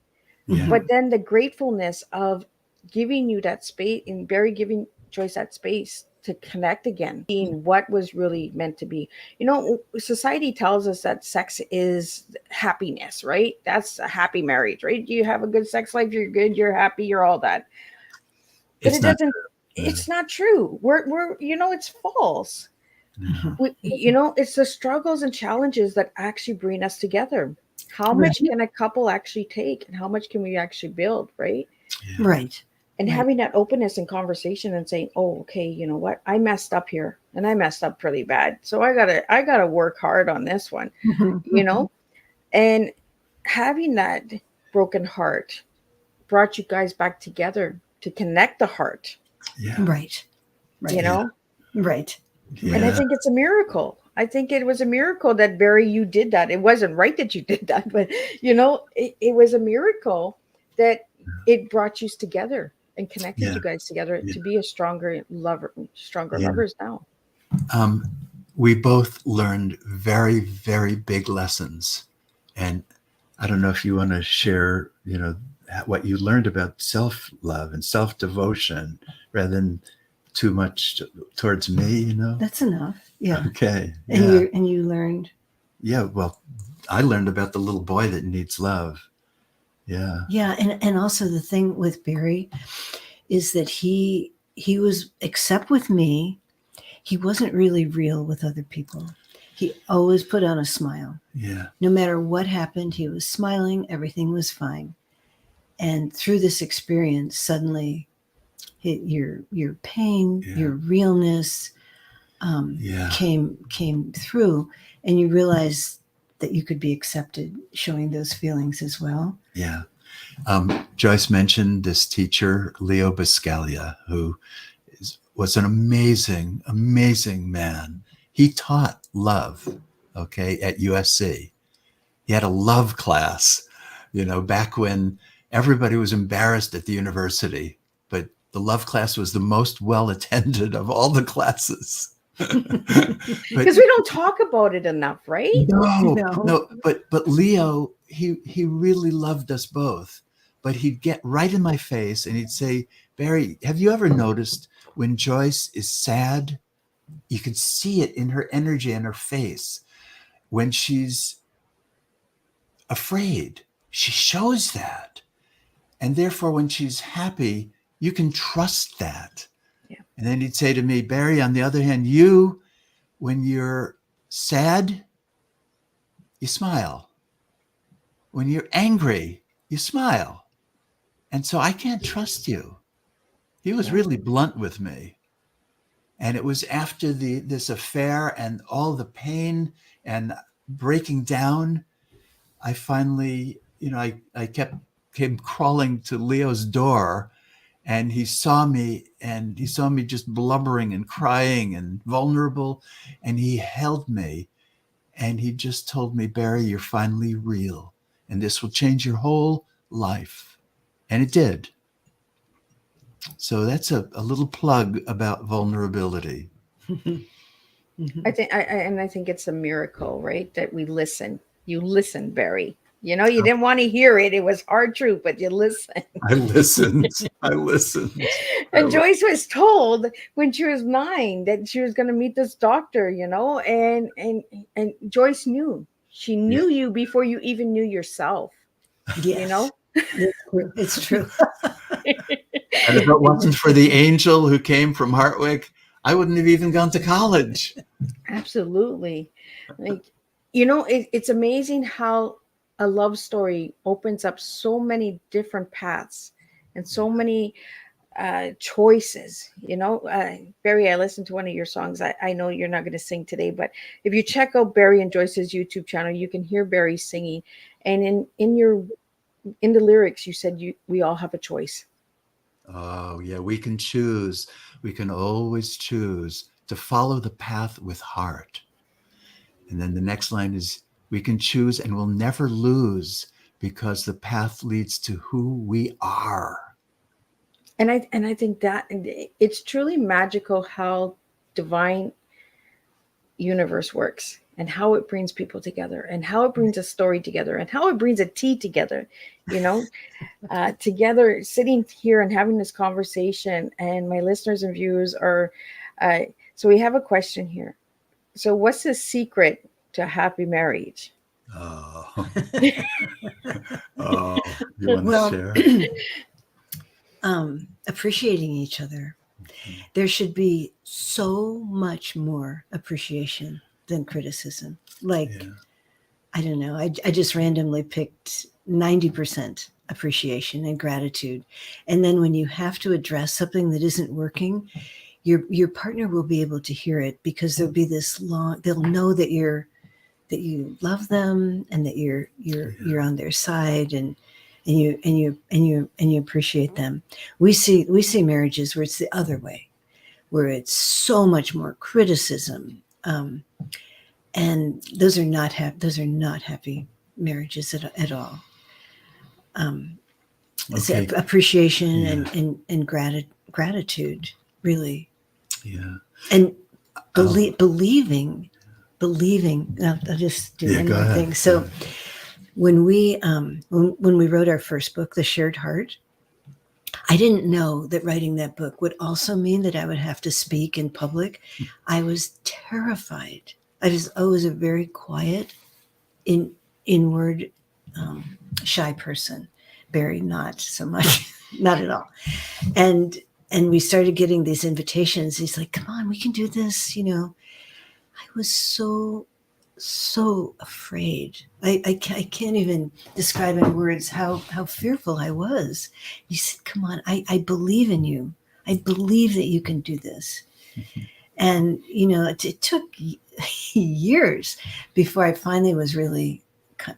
But then the gratefulness of giving you that space, and Barry giving Joyce that space to connect again, being what was really meant to be. You know, society tells us that sex is happiness, right? That's a happy marriage, right? You have a good sex life, you're good, you're happy, you're all that. But it's not true. We're you know, it's false. You know, it's the struggles and challenges that actually bring us together. How much can a couple actually take, and how much can we actually build, right? Right. And having that openness and conversation and saying, oh, okay, you know what? I messed up here, and I messed up pretty bad. So I gotta work hard on this one, you know? And having that broken heart brought you guys back together to connect the heart. Yeah. Right. You know? Right. Yeah. And I think it's a miracle. I think it was a miracle that, Barry, you did that. It wasn't right that you did that, but, you know, it was a miracle that it brought you together and connected you guys together to be a stronger lovers now. We both learned very, very big lessons. And I don't know if you want to share, you know, what you learned about self-love and self-devotion, rather than too much towards me, you know. That's enough. Yeah. Okay. And you learned Yeah, well, I learned about the little boy that needs love. Yeah. Yeah, and also the thing with Barry is that he was, except with me, he wasn't really real with other people. He always put on a smile. Yeah. No matter what happened, he was smiling. Everything was fine. And through this experience, suddenly your pain, Yeah. your realness Yeah. came through, and you realize that you could be accepted showing those feelings as well. Yeah. Joyce mentioned this teacher, Leo Biscaglia, who was an amazing, amazing man. He taught love, okay, at USC. He had a love class, back when everybody was embarrassed at the university, but the love class was the most well attended of all the classes. Because we don't talk about it enough, right? No. But Leo, he really loved us both. But he'd get right in my face and he'd say, Barry, have you ever noticed when Joyce is sad, you can see it in her energy and her face. When she's afraid, she shows that. And therefore, when she's happy, you can trust that. Yeah. And then he'd say to me, Barry, on the other hand, when you're sad, you smile. When you're angry, you smile. And so I can't trust you. He was really blunt with me. And it was after this affair and all the pain and breaking down, I finally, I came crawling to Leo's door, and he saw me just blubbering and crying and vulnerable. And he held me and he just told me, Barry, you're finally real. And this will change your whole life. And it did. So that's a little plug about vulnerability. I think it's a miracle, right? That we listen. You listen, Barry. You didn't want to hear it. It was hard truth, but you listened. I listened. And Joyce was told when she was 9 that she was going to meet this doctor, and Joyce knew. She knew you before you even knew yourself. Yes. It's true. And if it wasn't for the angel who came from Hartwick, I wouldn't have even gone to college. Absolutely. It's amazing how a love story opens up so many different paths and so many choices. Barry, I listened to one of your songs. I know you're not going to sing today, but if you check out Barry and Joyce's YouTube channel, you can hear Barry singing. And in the lyrics, you said we all have a choice. Oh, yeah, we can choose. We can always choose to follow the path with heart. And then the next line is, we can choose and we'll never lose because the path leads to who we are. And I think that it's truly magical how divine universe works, and how it brings people together, and how it brings a story together, and how it brings a tea together, together, sitting here and having this conversation. And my listeners and viewers are, so we have a question here. So what's the secret to a happy marriage? Oh, you want to share? Appreciating each other. There should be so much more appreciation than criticism. I don't know. I just randomly picked 90% appreciation and gratitude. And then when you have to address something that isn't working, your partner will be able to hear it, because there'll be they'll know that you love them and that you're on their side, and you appreciate them. We see marriages where it's the other way, where it's so much more criticism, and those are not happy marriages at all. Okay. Appreciation and gratitude, really. Yeah. And believing. I'll just do one more thing. So when we wrote our first book, The Shared Heart, I didn't know that writing that book would also mean that I would have to speak in public. I was terrified. I was a very quiet inward, shy person. Barry, not so much, not at all. And we started getting these invitations. He's like, come on, we can do this. I was so afraid. I can't even describe in words how fearful I was. He said, come on, I believe in you. I believe that you can do this. And, it took years before I finally was really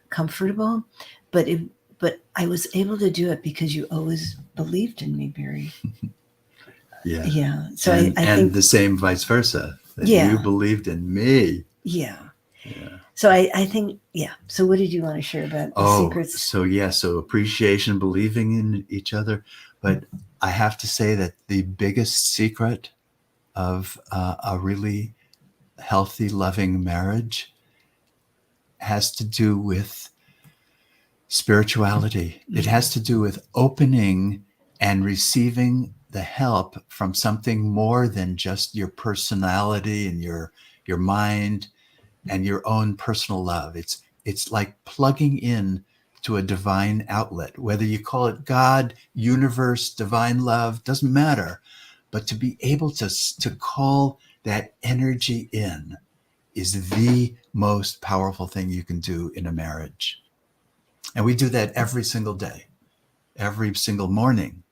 comfortable, but I was able to do it because you always believed in me, Barry. Yeah. Yeah. So and I think the same vice versa. That Yeah. you believed in me. Yeah. Yeah. So I think, yeah. So what did you want to share about the secrets? So appreciation, believing in each other. But I have to say that the biggest secret of a really healthy, loving marriage has to do with spirituality. It has to do with opening and receiving the help from something more than just your personality and your mind and your own personal love. It's like plugging in to a divine outlet, whether you call it God, universe, divine love, doesn't matter. But to be able to call that energy in is the most powerful thing you can do in a marriage. And we do that every single day, every single morning.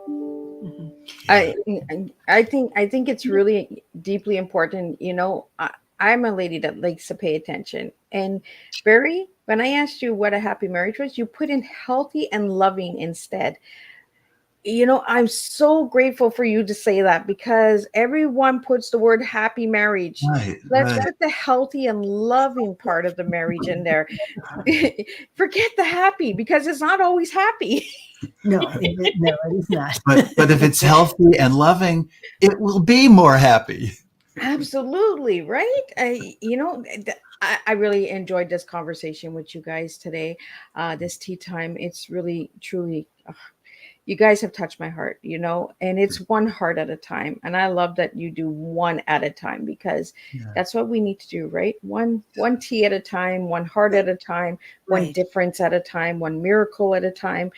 Mhm. I think it's really deeply important. I'm a lady that likes to pay attention. And Barry, when I asked you what a happy marriage was, you put in healthy and loving instead. I'm so grateful for you to say that, because everyone puts the word happy marriage. Right, Let's right. put the healthy and loving part of the marriage in there. Forget the happy, because it's not always happy. No, it is not. But if it's healthy and loving, it will be more happy. Absolutely, right? I really enjoyed this conversation with you guys today. This tea time, it's really truly, you guys have touched my heart, and it's one heart at a time. And I love that you do one at a time, because Yeah. that's what we need to do, right? One tea at a time, one heart at a time, one Right. difference at a time, one miracle at a time,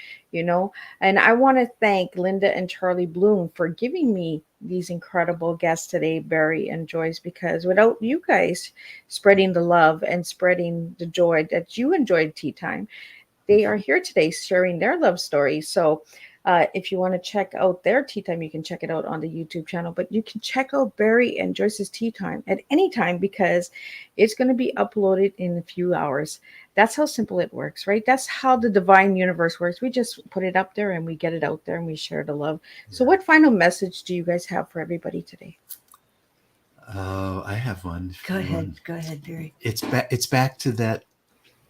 And I want to thank Linda and Charlie Bloom for giving me these incredible guests today, Barry and Joyce, because without you guys spreading the love and spreading the joy that you enjoyed tea time, they are here today sharing their love story. So if you want to check out their tea time, you can check it out on the YouTube channel. But you can check out Barry and Joyce's tea time at any time, because it's going to be uploaded in a few hours. That's how simple it works, right? That's how the divine universe works. We just put it up there and we get it out there and we share the love. So what final message do you guys have for everybody today? Oh, I have one. Go ahead, Barry. It's back to that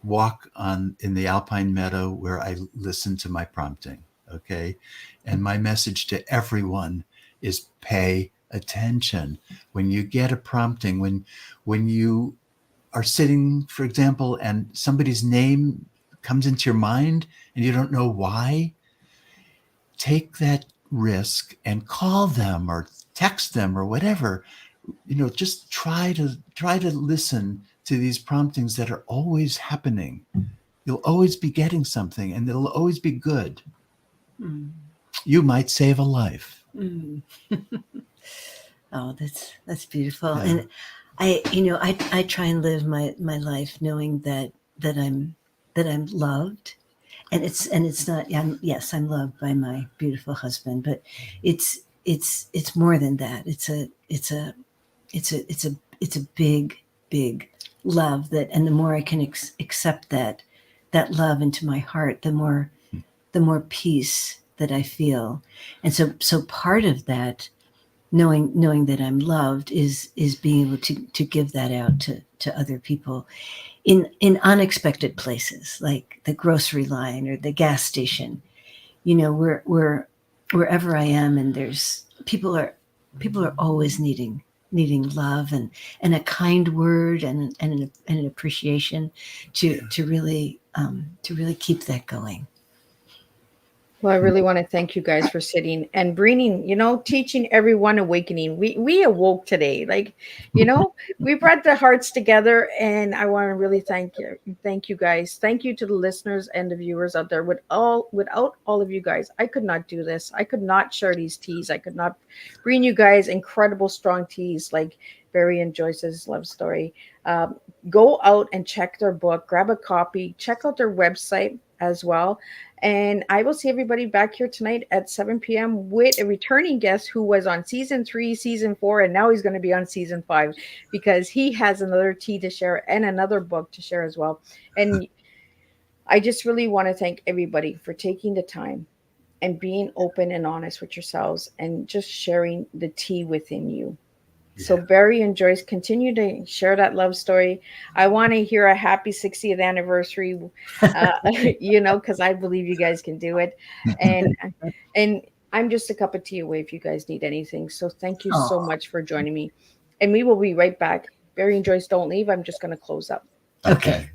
walk in the alpine meadow where I listened to my prompting. Okay. And my message to everyone is pay attention. When you get a prompting, when you are sitting, for example, and somebody's name comes into your mind and you don't know why, take that risk and call them or text them or whatever. Just try to listen to these promptings that are always happening. You'll always be getting something, and it'll always be good. Mm. You might save a life. Mm. Oh, that's beautiful. Yeah. And I try and live my life knowing that I'm loved, and it's not. I'm loved by my beautiful husband, but it's more than that. It's a big love that, and the more I can accept that love into my heart, the more peace that I feel. And so part of that, knowing that I'm loved, is being able to give that out to other people in unexpected places, like the grocery line or the gas station, wherever I am, and there's people are always needing love and a kind word and an appreciation to really keep that going. Well, I really want to thank you guys for sitting and bringing, teaching everyone awakening. We awoke today. Like, we brought the hearts together, and I want to really thank you guys. Thank you to the listeners and the viewers out there. Without all of you guys, I could not do this. I could not share these teas. I could not bring you guys incredible strong teas like Barry and Joyce's love story. Go out and check their book, grab a copy, check out their website as well. And I will see everybody back here tonight at 7 p.m. with a returning guest who was on season 3, season 4, and now he's going to be on season 5 because he has another tea to share and another book to share as well. And I just really want to thank everybody for taking the time and being open and honest with yourselves and just sharing the tea within you. So Barry and Joyce, continue to share that love story. I want to hear a happy 60th anniversary, because I believe you guys can do it. And I'm just a cup of tea away if you guys need anything. So thank you so much for joining me. And we will be right back. Barry and Joyce, don't leave. I'm just going to close up. Okay.